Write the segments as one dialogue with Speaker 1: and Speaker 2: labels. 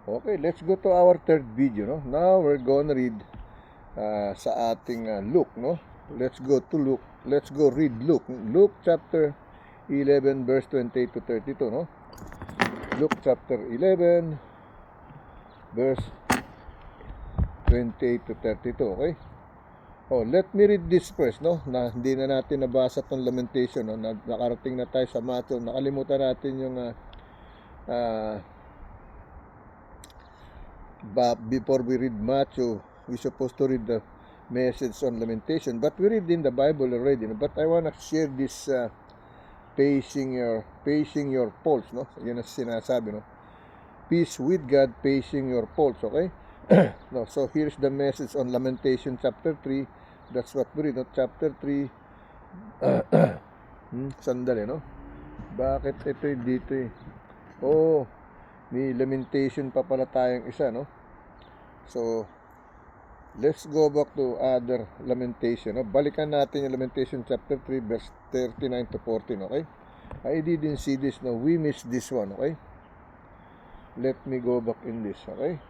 Speaker 1: Okay, let's go to our third video, no? Now we're gonna read sa ating Luke, no? Let's go to Luke. Let's go read Luke. Luke chapter 11 verse 28 to 32, no? Luke chapter 11 verse 28 to 32, okay? Oh, let me read this first, no? Na hindi na natin nabasa tong lamentation, no? Nakarating na tayo sa Matthew. Nakalimutan natin yung but before we read Matthew, we're supposed to read the message on lamentation, but we read in the Bible already, no? But I want to share this pacing your pulse, no? Yan ang sinasabi, no? Peace with God, pacing your pulse, okay? No, so here's the message on lamentation chapter 3. That's what we read, no? Chapter 3. Sandali, no? Bakit ito dito eh? Oh, may lamentation pa pala tayong isa, no? So, let's go back to other lamentation, no? Balikan natin yung lamentation chapter 3 verse 39 to 14, okay? I didn't see this, no? We missed this one, okay? Let me go back in this, okay?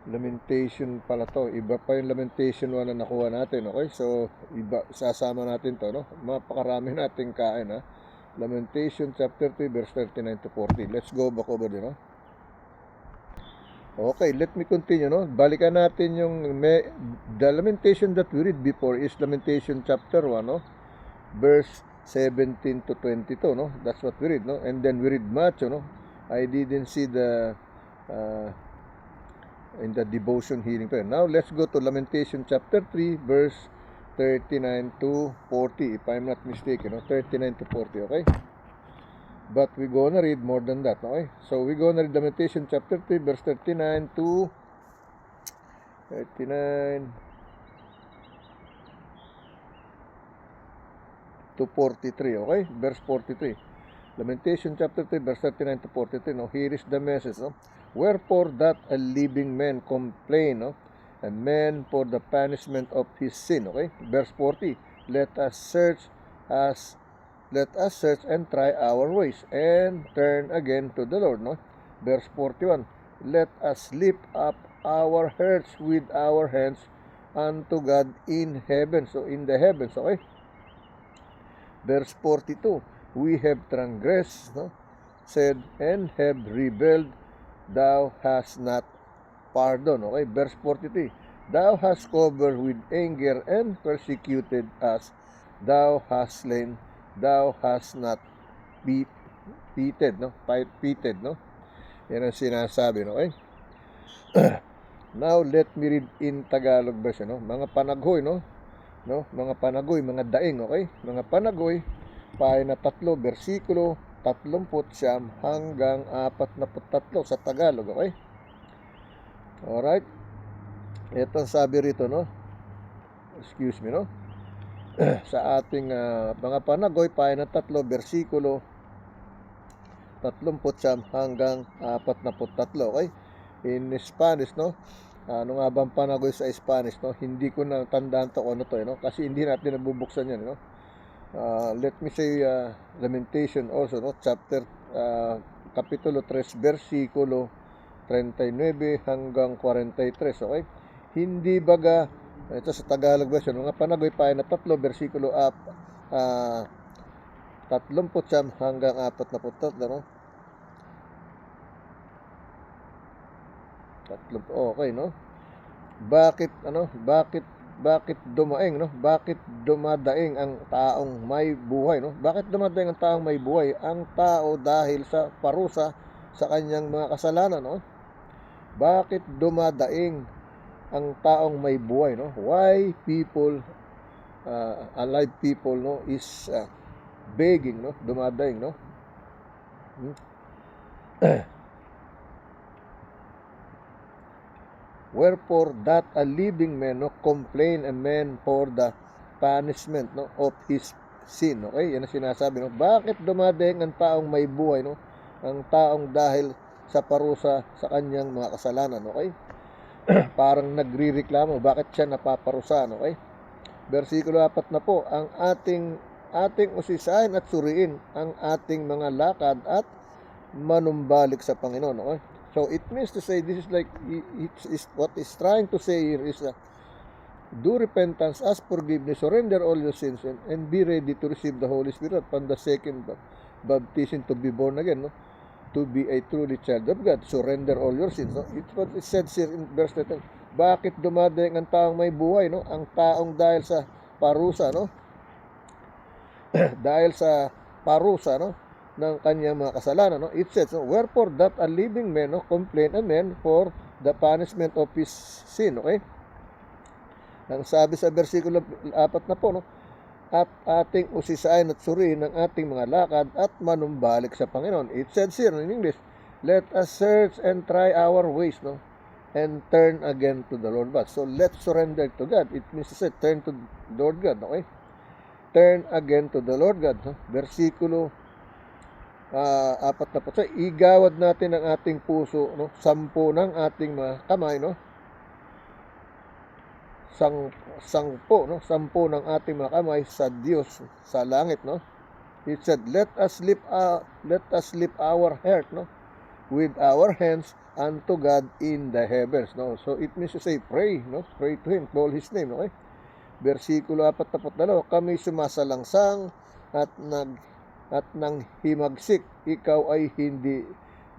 Speaker 1: Lamentation pala to. Iba pa yung lamentation 1 na nakuha natin, okay? So, iba, sasama natin to, no? Mapakarami natin kain, ha? Lamentation chapter 3 verse 39 to 40. Let's go back over there, no? Okay, let me continue, no? Balikan natin yung the lamentation that we read before is lamentation chapter 1, no? Verse 17 to 22, no? That's what we read, no? And then we read Matthew, no? I didn't see the in the devotion hearing prayer. Now let's go to lamentation chapter 3 verse 39 to 40, if I'm not mistaken, no? 39 to 40, okay? But we're gonna read more than that, okay? So we're gonna read lamentation chapter 3 verse 39 to 43, okay? Verse 43. Lamentation chapter 3 verse 39 to 43, no? Here is the message, no? Wherefore that a living man complain, no? A man for the punishment of his sin, okay? Verse 40. Let us search and try our ways and turn again to the Lord, no? Verse 41. Let us lift up our hearts with our hands unto God in heaven. So in the heavens, okay? Verse 42. We have transgressed, no? Said, and have rebelled, thou hast not pardoned, okay? Verse 43. Thou hast covered with anger and persecuted us, thou hast slain, thou hast not pitied, no? Pitied, no? Yan ang sinasabi, no? Okay? Now, let me read in Tagalog version, no? Mga panaghoy, no? Mga panagoy, mga daing, okay? Mga panagoy, pahina 3, versikulo 39 hanggang 43 sa Tagalog, okay? Alright? Ito sabi rito, no? Excuse me, no? Sa ating mga panagoy, pahina 3, versikulo 39 hanggang 43, okay? In Spanish, no? Ano nga bang panagoy sa Spanish, no? Hindi ko na tandaan to kung ano to, no? Kasi hindi natin nabubuksan yan, no? Let me say lamentation also, no? Chapter kapitulo 3 versikulo 39 hanggang 43, okay? Hindi baga ito sa Tagalog version, mga panagoy pahina 3, versikulo 39 hanggang 44, no? Okay, no? Bakit dumaing, no? Bakit dumadaing ang taong may buhay, no? Bakit dumadaing ang taong may buhay? Ang tao dahil sa parusa sa kanyang mga kasalanan, no? Bakit dumadaing ang taong may buhay, no? Why people alive people, no, is begging, no? Dumadaing, no? Wherefore that a living man, no, complain a man for the punishment, no, of his sin, okay? Yan ang sinasabi, no? Bakit dumadaing ang taong may buhay, no? Ang taong dahil sa parusa sa kanyang mga kasalanan, okay? Parang nagrireklamo, bakit siya napaparusahan, okay? Versikulo 4 na po, ang ating usisahin at suriin ang ating mga lakad at manumbalik sa Panginoon. Okay? So it means to say, this is like, it's what is trying to say here is do repentance, ask forgiveness, surrender all your sins, and be ready to receive the Holy Spirit upon the second baptism to be born again, no? To be a truly child of God. Surrender all your sins. No? It's what it says here in verse 13. Bakit dumadaing ang taong may buhay? No? Ang taong dahil sa parusa, no? dahil sa parusa, no? ng kanyang mga kasalanan. No? It says, no? Wherefore that a living man, no? complain a man for the punishment of his sin. Okay? Ang sabi sa versikulo 4 na po, no? At ating usisain at suriin ang ating mga lakad at manumbalik sa Panginoon. It says here in English, let us search and try our ways, no? And turn again to the Lord God. So let's surrender to God. It means to say, turn to Lord God, okay? Turn again to the Lord God. No? Versikulo 4 na po. So, igawad natin ang ating puso, no? 10 ng ating mga kamay, no? 10 ng ating mga kamay sa Diyos sa langit, no? It said, let us lift our heart, no? With our hands unto God in the heavens, no? So it means to say, pray, no? Pray to Him, call His name, okay? Versikulo 42, kami sumasalangsang at nang himagsik, ikaw ay hindi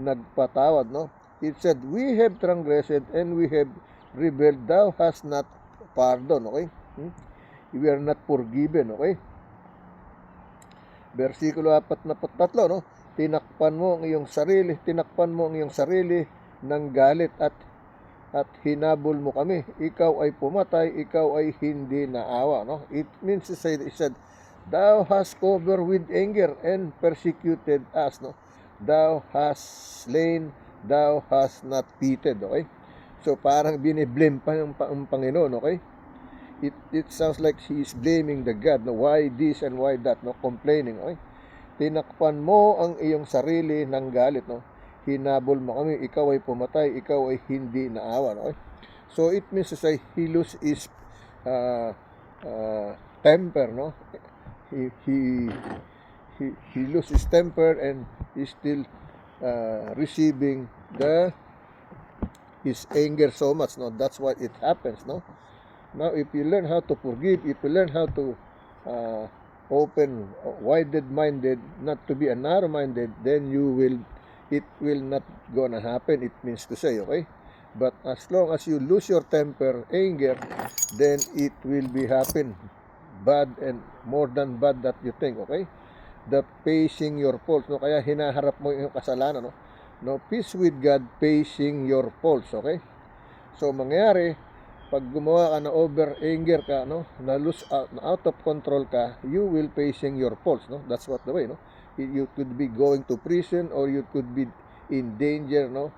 Speaker 1: nagpatawad, no? It said, we have transgressed and we have rebelled, thou hast not pardon, okay? We are not forgiven, okay? Versikulo 43, no? Tinakpan mo ang iyong sarili ng galit at hinabol mo kami. Ikaw ay pumatay, ikaw ay hindi naawa, no? It means to say, it said, thou hast covered with anger and persecuted us, no? Thou hast slain, thou hast not pitied, okay? So parang biniblame pa ng Panginoon, okay? It sounds like he is blaming the God, no? Why this and why that, no? Complaining, okay? Tinakpan mo ang iyong sarili ng galit, no? Hinabol mo kami, ikaw ay pumatay, ikaw ay hindi naawa, no? Okay? So it means to say he lose his temper, no? He lose his temper and is still receiving his anger so much, no? That's why it happens, no? Now, if you learn how to forgive, if you learn how to open, wide-minded, not to be a narrow-minded, then it will not gonna happen, it means to say, okay? But as long as you lose your temper, anger, then it will be happen bad and more than bad that you think, okay? The facing your faults, no? Kaya hinaharap mo yung kasalanan, no? No, peace with God, facing your faults, okay? So, mangyari, pag gumawa ka na over anger ka, no, na lose out of control ka, you will facing your faults, no? That's what the way, no? You could be going to prison or you could be in danger, no?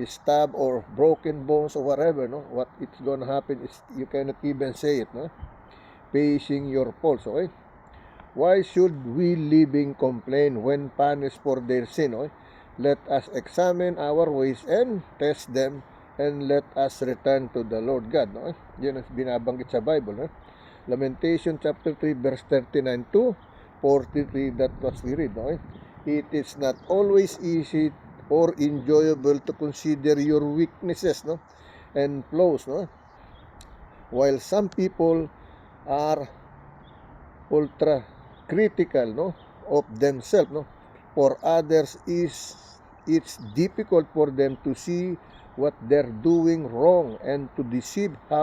Speaker 1: Stab or broken bones or whatever, no? What it's gonna happen is you cannot even say it, no? Facing your faults, okay? Why should we living complain when punished for their sin, okay? Let us examine our ways and test them, and let us return to the Lord God. No? Yan ang binabanggit sa Bible. No? Lamentation chapter 3 verse 39 to 43, that was we read. No? It is not always easy or enjoyable to consider your weaknesses, no? and flaws. No? While some people are ultra critical, no? of themselves, no? For others it's difficult for them to see what they're doing wrong and to deceive how